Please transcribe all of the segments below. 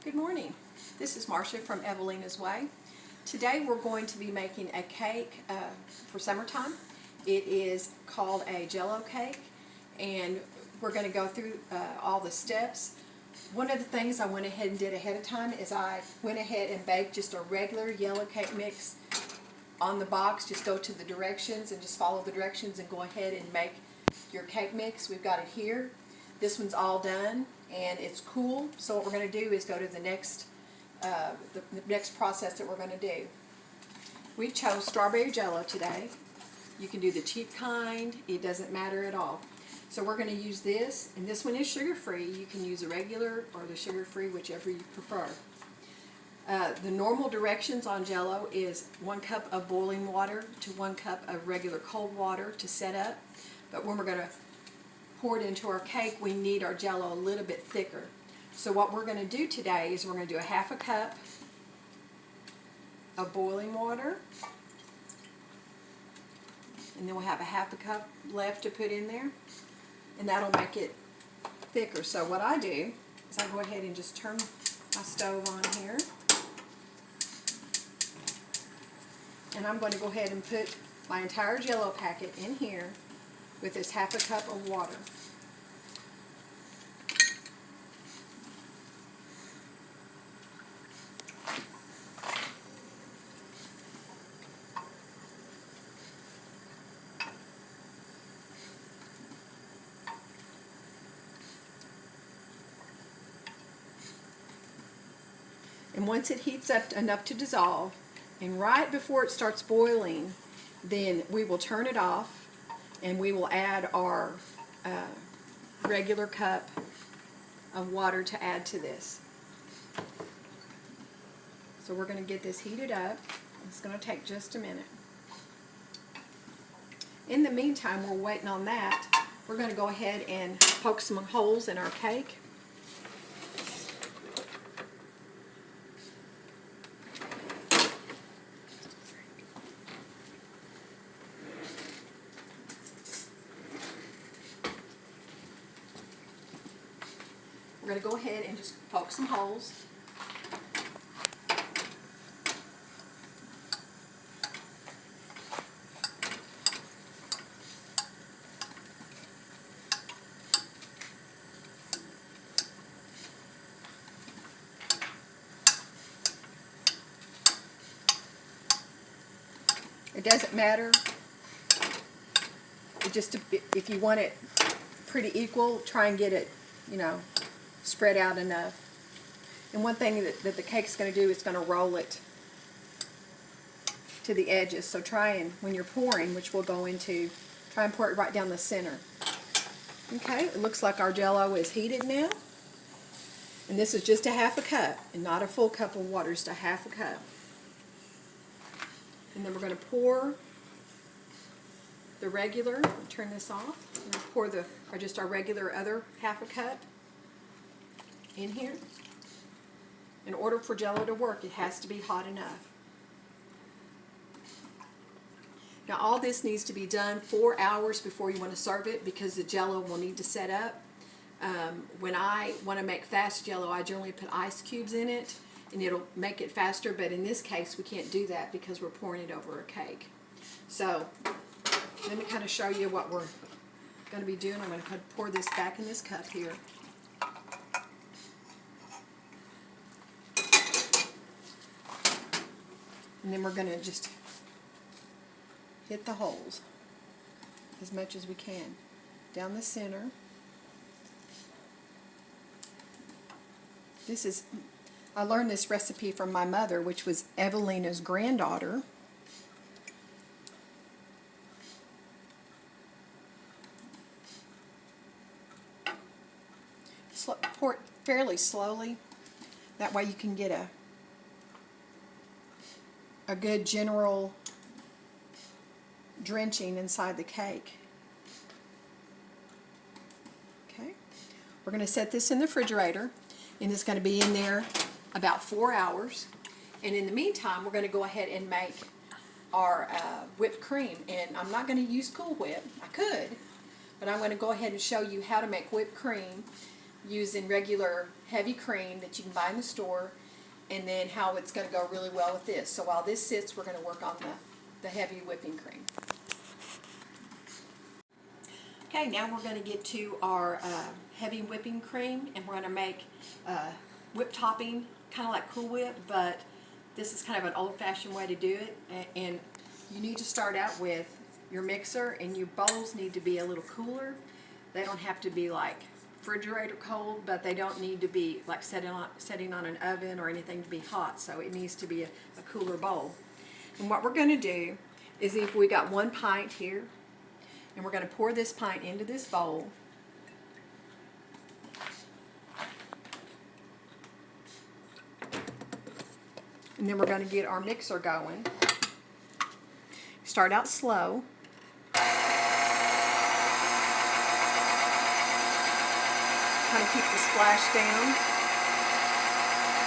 Good morning. This is Marcia from Evelina's Way. Today we're going to be making a cake for summertime. It is called a jello cake, and we're going to go through all the steps. One of the things I went ahead and did ahead of time is I went ahead and baked just a regular yellow cake mix on the box. Just go to the directions and just follow the directions and go ahead and make your cake mix. We've got it here. This one's all done and it's cool. So what we're going to do is go to the next process that we're going to do. We chose strawberry jello today. You can do the cheap kind. It doesn't matter at all. So we're going to use this, and this one is sugar-free. You can use the regular or the sugar-free, whichever you prefer. The normal directions on jello is 1 cup of boiling water to 1 cup of regular cold water to set up. But when we're going to pour it into our cake, we need our jello a little bit thicker. So what we're going to do today is we're going to do a 1/2 cup of boiling water, and then we'll have a 1/2 cup left to put in there, and that'll make it thicker. So what I do is I go ahead and just turn my stove on here, and I'm going to go ahead and put my entire jello packet in here with this 1/2 cup of water. And once it heats up enough to dissolve, and right before it starts boiling, then we will turn it off and we will add our regular cup of water to add to this. So we're going to get this heated up. It's going to take just a minute. In the meantime, we're waiting on that. We're going to go ahead and poke some holes in our cake. We're going to go ahead and just poke some holes. It doesn't matter. If you want it pretty equal, try and get it, spread out enough. And one thing that the cake's going to do is going to roll it to the edges. So try and, when you're pouring, which we'll go into, try and pour it right down the center. Okay, it looks like our jello is heated now. And this is just a 1/2 cup, and not a full cup of water, just a 1/2 cup. And then we're going to pour the regular, turn this off, and pour just our regular other 1/2 cup in here. In order for jello to work, it has to be hot enough. Now all this needs to be done 4 hours before you want to serve it, because the jello will need to set up. When I want to make fast jello, I generally put ice cubes in it, and it'll make it faster, but in this case we can't do that because we're pouring it over a cake. So let me kind of show you what we're going to be doing. I'm going to pour this back in this cup here. And then we're going to just hit the holes as much as we can down the center. I learned this recipe from my mother, which was Evelina's granddaughter. Pour it fairly slowly. That way you can get a good general drenching inside the cake. Okay, we're going to set this in the refrigerator, and it's going to be in there about 4 hours. And in the meantime, we're going to go ahead and make our whipped cream. And I'm not going to use Cool Whip. I could, but I'm going to go ahead and show you how to make whipped cream using regular heavy cream that you can buy in the store, and then how it's going to go really well with this. So while this sits, we're going to work on the heavy whipping cream. Okay, now we're going to get to our heavy whipping cream, and we're going to make whip topping, kind of like Cool Whip, but this is kind of an old-fashioned way to do it. And you need to start out with your mixer, and your bowls need to be a little cooler. They don't have to be like refrigerator cold, but they don't need to be like setting on an oven or anything to be hot, so it needs to be a cooler bowl. And what we're going to do is, if we got 1 pint here, and we're going to pour this pint into this bowl. And then we're going to get our mixer going. Start out slow. Kind of keep the splash down.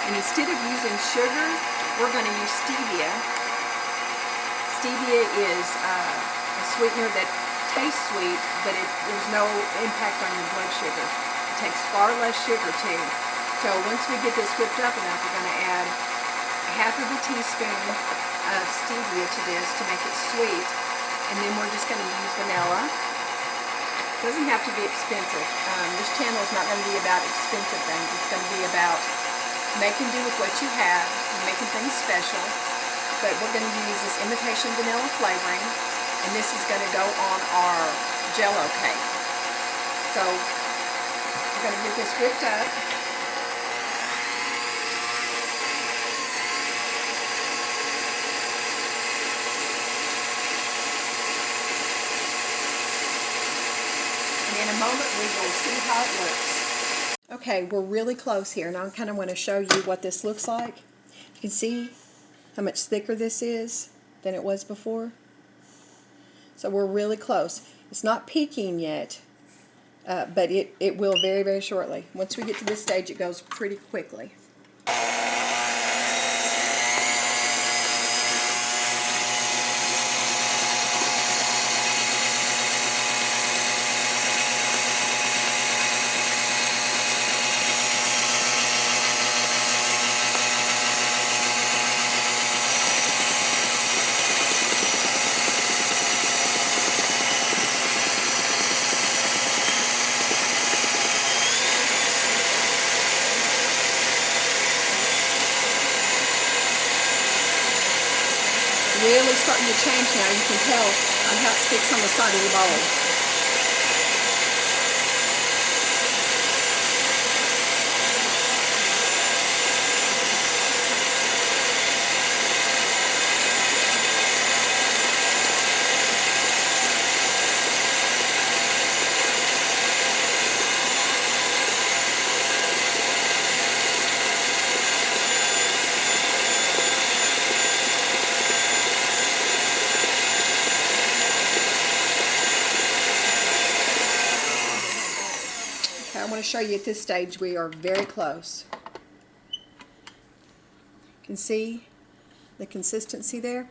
And instead of using sugar, we're going to use stevia. Stevia is a sweetener that tastes sweet, but there's no impact on your blood sugar. It takes far less sugar too. So once we get this whipped up enough, we're going to add half of a teaspoon of stevia to this to make it sweet. And then we're just going to use vanilla. It doesn't have to be expensive. This channel is not going to be about expensive things. It's going to be about making do with what you have and making things special. But we're going to use this imitation vanilla flavoring, and this is going to go on our jello cake. So we're going to get this whipped up. In a moment we will see how it looks. Okay, we're really close here. Now I kind of want to show you what this looks like. You can see how much thicker this is than it was before. So we're really close. It's not peaking yet, but it will very, very shortly. Once we get to this stage, it goes pretty quickly. Really starting to change now. You can tell how it sticks on the side of the bowl. I want to show you at this stage we are very close. You can see the consistency there.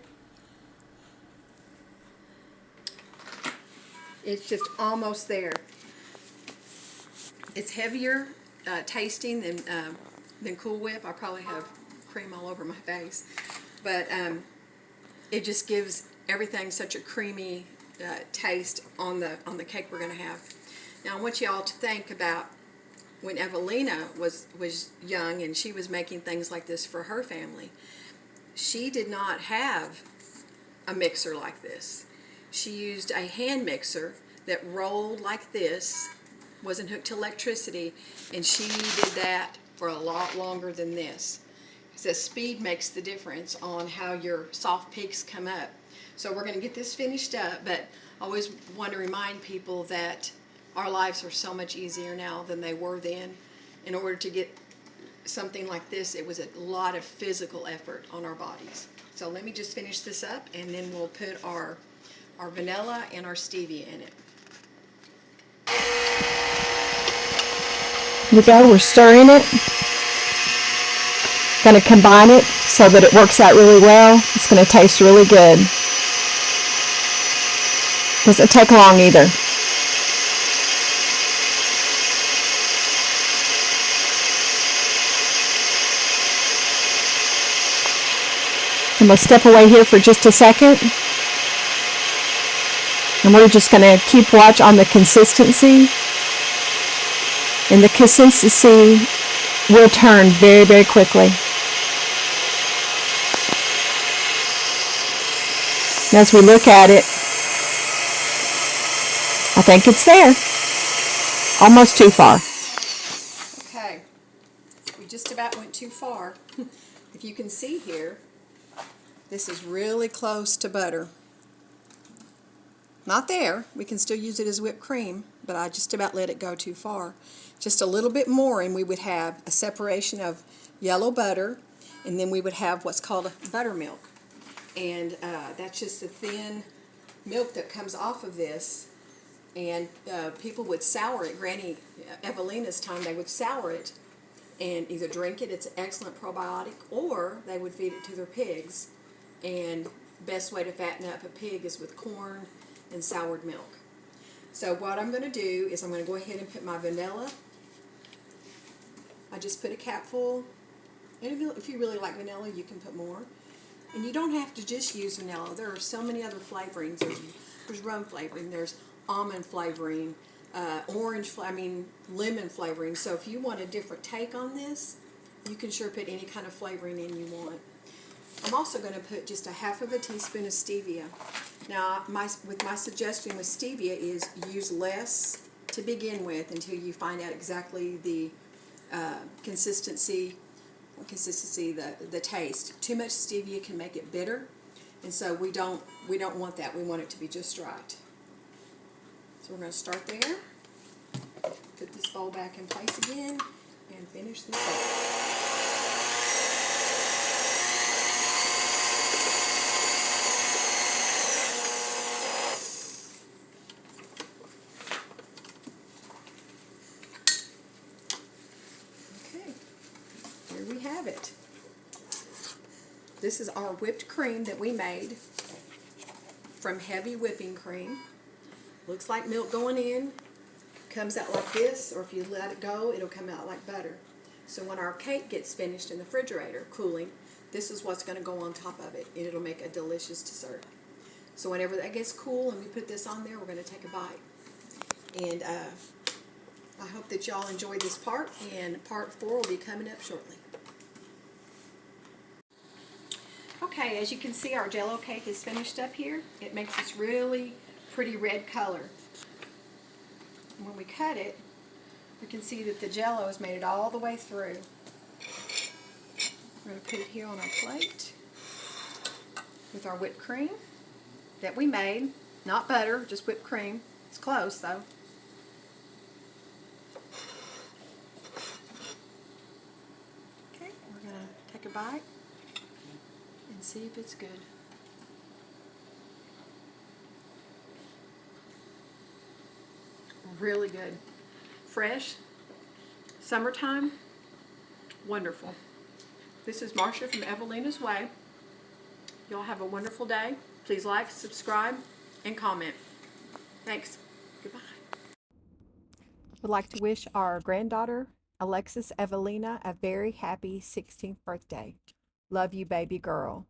It's just almost there. It's heavier tasting than Cool Whip. I probably have cream all over my face, but it just gives everything such a creamy taste on the cake we're going to have. Now I want you all to think about when Evelina was young and she was making things like this for her family. She did not have a mixer like this. She used a hand mixer that rolled like this, wasn't hooked to electricity, and she did that for a lot longer than this. So speed makes the difference on how your soft peaks come up. So we're going to get this finished up, but I always want to remind people that our lives are so much easier now than they were then. In order to get something like this, it was a lot of physical effort on our bodies. So let me just finish this up, and then we'll put our vanilla and our stevia in it. Here we go, we're stirring it. Going to combine it so that it works out really well. It's going to taste really good. Doesn't take long either. I'm going to step away here for just a second. And we're just going to keep watch on the consistency. And the consistency will turn very, very quickly. As we look at it, I think it's there. Almost too far. Okay, we just about went too far. If you can see here, this is really close to butter. Not there, we can still use it as whipped cream, but I just about let it go too far. Just a little bit more and we would have a separation of yellow butter, and then we would have what's called a buttermilk. And that's just the thin milk that comes off of this. And people would sour it. Granny Evelina's time, they would sour it and either drink it, it's an excellent probiotic, or they would feed it to their pigs. And best way to fatten up a pig is with corn and soured milk. So what I'm going to do is I'm going to go ahead and put my vanilla. I just put a capful. And if you really like vanilla, you can put more. And you don't have to just use vanilla. There are so many other flavorings. There's rum flavoring. There's almond flavoring, lemon flavoring. So if you want a different take on this, you can sure put any kind of flavoring in you want. I'm also going to put just a half of a teaspoon of stevia. Now, my suggestion with stevia is use less to begin with until you find out exactly the consistency, the taste. Too much stevia can make it bitter, and so we don't want that. We want it to be just right. So we're going to start there, put this bowl back in place again, and finish this up. Okay, here we have it. This is our whipped cream that we made from heavy whipping cream. Looks like milk going in, comes out like this, or if you let it go, it'll come out like butter. So when our cake gets finished in the refrigerator, cooling, this is what's going to go on top of it, and it'll make a delicious dessert. So whenever that gets cool and we put this on there, we're going to take a bite. And I hope that y'all enjoyed this part, and part 4 will be coming up shortly. Okay, as you can see, our jello cake is finished up here. It makes this really pretty red color. And when we cut it, we can see that the jello has made it all the way through. We're going to put it here on our plate with our whipped cream that we made. Not butter, just whipped cream. It's close though. Okay, we're going to take a bite and see if it's good. Really good. Fresh. Summertime. Wonderful. This is Marcia from Evelina's Way. Y'all have a wonderful day. Please like, subscribe, and comment. Thanks. Goodbye. Would like to wish our granddaughter, Alexis Evelina, a very happy 16th birthday. Love you, baby girl.